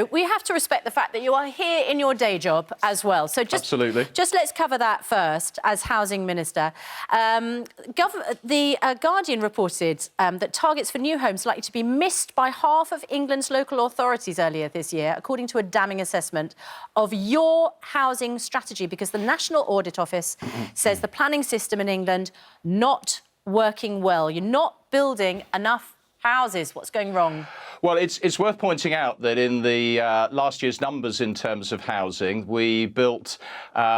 know, we have to respect the fact that you are here in your day job as well. So just let's cover that first as Housing Minister. The Guardian reported that targets for new homes likely to be missed by half of England's local authorities earlier this year, according to a damning assessment of your housing strategy, because the National Audit Office says the planning system in England not working well. You're not building enough houses. What's going wrong? Well, it's worth pointing out that in the last year's numbers in terms of housing, we built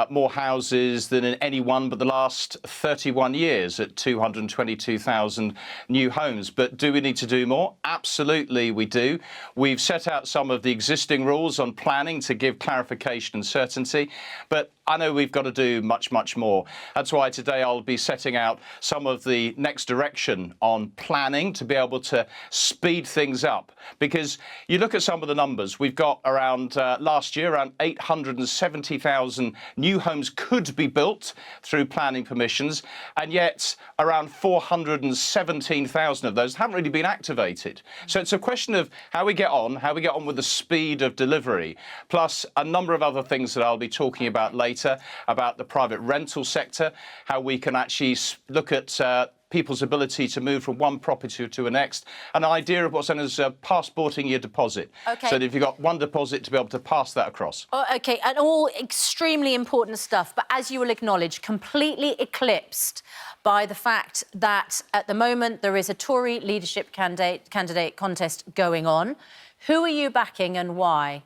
more houses than in any one but the last 31 years at 222,000 new homes. But do we need to do more? Absolutely we do. We've set out some of the existing rules on planning to give clarification and certainty, but I know we've got to do much, much more. That's why today I'll be setting out some of the next direction on planning to be able to speed things up. Because you look at some of the numbers, we've got around, last year, around 870,000 new homes could be built through planning permissions, and yet around 417,000 of those haven't really been activated. So it's a question of how we get on with the speed of delivery, plus a number of other things that I'll be talking about later, about the private rental sector, how we can actually look at people's ability to move from one property to the next, an idea of what's known as passporting your deposit. Okay. So that if you've got one deposit, to be able to pass that across. Oh, OK, and all extremely important stuff, but as you will acknowledge, completely eclipsed by the fact that at the moment there is a Tory leadership candidate contest going on. Who are you backing and why?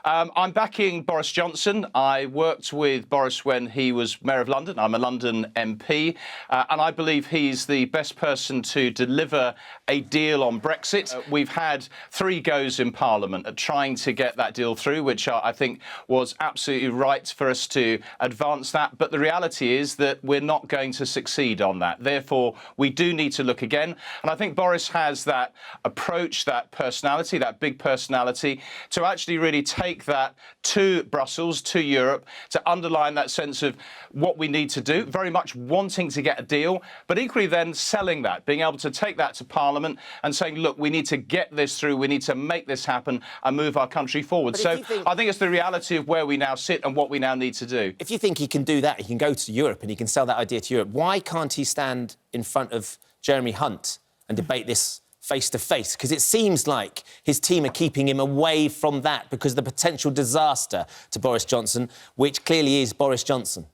I'm backing Boris Johnson. I worked with Boris when he was Mayor of London. I'm a London MP, and I believe he's the best person to deliver a deal on Brexit. We've had 3 goes in Parliament at trying to get that deal through, which I think was absolutely right for us to advance that. But the reality is that we're not going to succeed on that. Therefore, we do need to look again. And I think Boris has that approach, that personality, that big personality, to actually really take that to Brussels, to Europe, to underline that sense of what we need to do, very much wanting to get a deal, but equally then selling that, being able to take that to Parliament and saying, look, we need to get this through, we need to make this happen and move our country forward. So I think it's the reality of where we now sit and what we now need to do. If you think he can do that, he can go to Europe and he can sell that idea to Europe, why can't he stand in front of Jeremy Hunt and debate this face-to-face? Because it seems like his team are keeping him away from that because of the potential disaster to Boris Johnson, which clearly is Boris Johnson.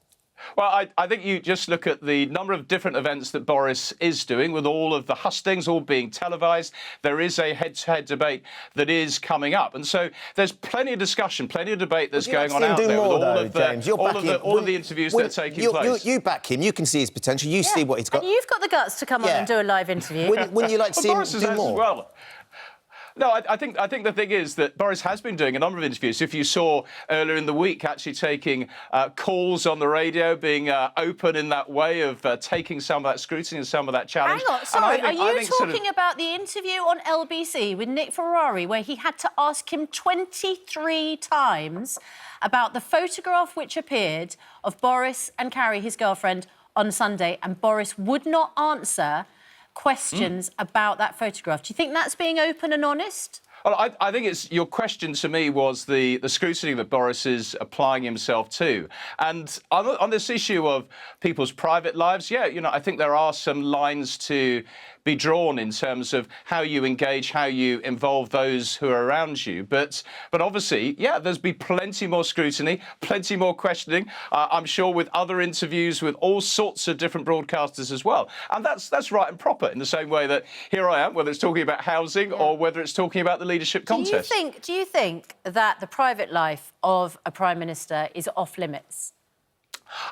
Well, I think you just look at the number of different events that Boris is doing, with all of the hustings all being televised. There is a head-to-head debate that is coming up. And so there's plenty of discussion, plenty of debate that's going on out there with all of the interviews that are taking place. You back him. You can see his potential. You see what he's got. And you've got the guts to come on and do a live interview. Wouldn't you like to see him do more? Well. No, I think the thing is that Boris has been doing a number of interviews. If you saw earlier in the week, actually taking calls on the radio, being open in that way of taking some of that scrutiny and some of that challenge. Hang on, sorry, are you talking about the interview on LBC with Nick Ferrari, where he had to ask him 23 times about the photograph which appeared of Boris and Carrie, his girlfriend, on Sunday, and Boris would not answer questions about that photograph? Do you think that's being open and honest? Well, I think it's your question to me was the scrutiny that Boris is applying himself to. And on this issue of people's private lives, yeah, you know, I think there are some lines to be drawn in terms of how you engage, how you involve those who are around you. But obviously, yeah, there's been plenty more scrutiny, plenty more questioning, I'm sure, with other interviews with all sorts of different broadcasters as well. And that's right and proper, in the same way that here I am, whether it's talking about housing or whether it's talking about the leadership contest. Do you think that the private life of a Prime Minister is off limits?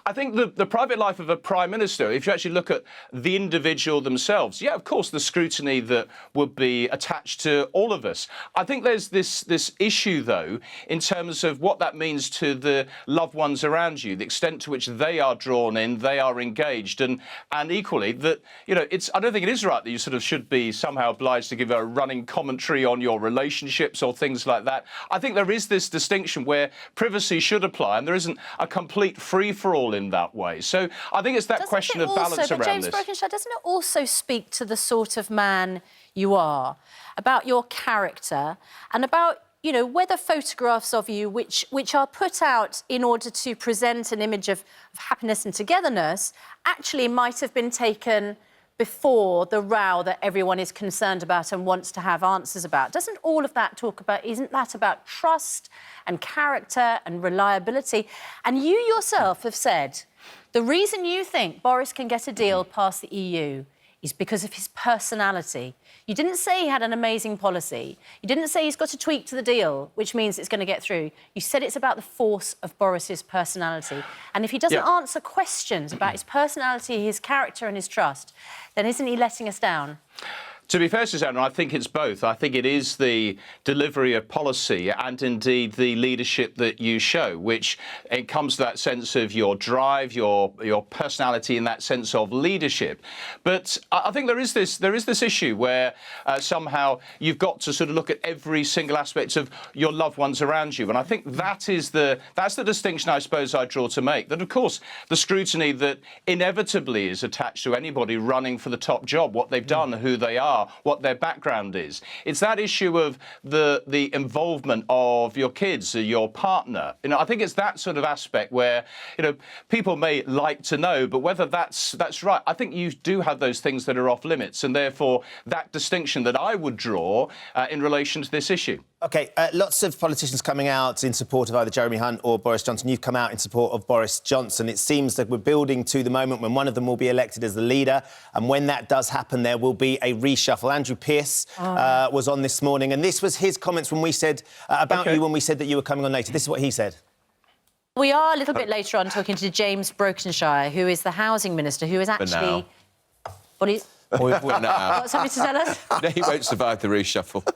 I think the private life of a Prime Minister, if you actually look at the individual themselves, yeah, of course, the scrutiny that would be attached to all of us. I think there's this issue, though, in terms of what that means to the loved ones around you, the extent to which they are drawn in, they are engaged, and equally that, you know, I don't think it is right that you sort of should be somehow obliged to give a running commentary on your relationships or things like that. I think there is this distinction where privacy should apply, and there isn't a complete free-for-all in that way. So I think it's that question of balance around James this. Brokenshire, doesn't it also speak to the sort of man you are, about your character and about you know, whether photographs of you which are put out in order to present an image of happiness and togetherness actually might have been taken before the row that everyone is concerned about and wants to have answers about. Doesn't all of that isn't that about trust and character and reliability? And you yourself have said the reason you think Boris can get a deal past the EU is because of his personality. You didn't say he had an amazing policy. You didn't say he's got a tweak to the deal, which means it's going to get through. You said it's about the force of Boris's personality. And if he doesn't answer questions about his personality, his character and his trust, then isn't he letting us down? To be fair, Susanna, I think it's both. I think it is the delivery of policy and indeed the leadership that you show, which it comes to that sense of your drive, your personality in that sense of leadership. But I think there is this issue where somehow you've got to sort of look at every single aspect of your loved ones around you. And I think that's the distinction I suppose I draw to make. That, of course, the scrutiny that inevitably is attached to anybody running for the top job, what they've done, who they are, what their background is. It's that issue of the involvement of your kids, your partner. You know, I think it's that sort of aspect where, you know, people may like to know, but whether that's right, I think you do have those things that are off limits, and therefore that distinction that I would draw in relation to this issue. OK, lots of politicians coming out in support of either Jeremy Hunt or Boris Johnson. You've come out in support of Boris Johnson. It seems that we're building to the moment when one of them will be elected as the leader, and when that does happen, there will be a reshuffle. Andrew Piers was on this morning, and this was his comments when we said about you when we said that you were coming on later. This is what he said. We are a little bit later on talking to James Brokenshire, who is the housing minister, who is actually... What is... Got something to tell us? No, he won't survive the reshuffle.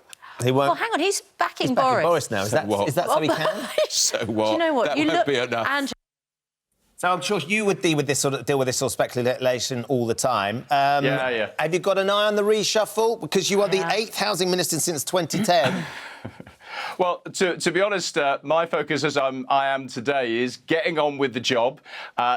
He won't. Well, hang on, he's backing Boris now. Is that so he can? So what? Do you know what? That won't be enough. Andrew... So I'm sure you would deal with this sort of speculation all the time. Yeah. Have you got an eye on the reshuffle? Because you are the 8th housing minister since 2010. Well, to be honest, my focus as I am today is getting on with the job,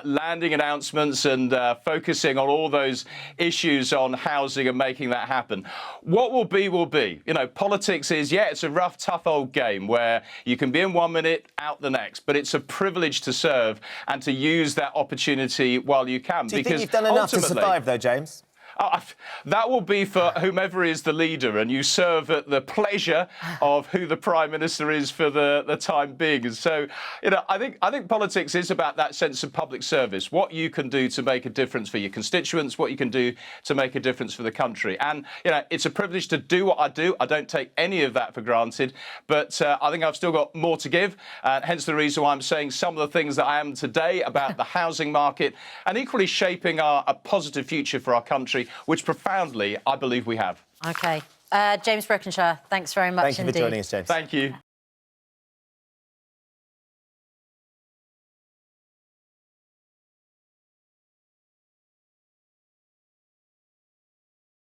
landing announcements and focusing on all those issues on housing and making that happen. What will be, will be. You know, politics is, it's a rough, tough old game where you can be in 1 minute, out the next. But it's a privilege to serve and to use that opportunity while you can. Do you think you've done enough to survive, though, James? That will be for whomever is the leader, and you serve at the pleasure of who the Prime Minister is for the time being. And so, you know, I think politics is about that sense of public service, what you can do to make a difference for your constituents, what you can do to make a difference for the country. And, you know, it's a privilege to do what I do. I don't take any of that for granted, but I think I've still got more to give, hence the reason why I'm saying some of the things that I am today about the housing market and equally shaping a positive future for our country, which profoundly I believe we have. OK. James Brokenshire, thanks very much indeed. Thank you for joining us, James. Thank you.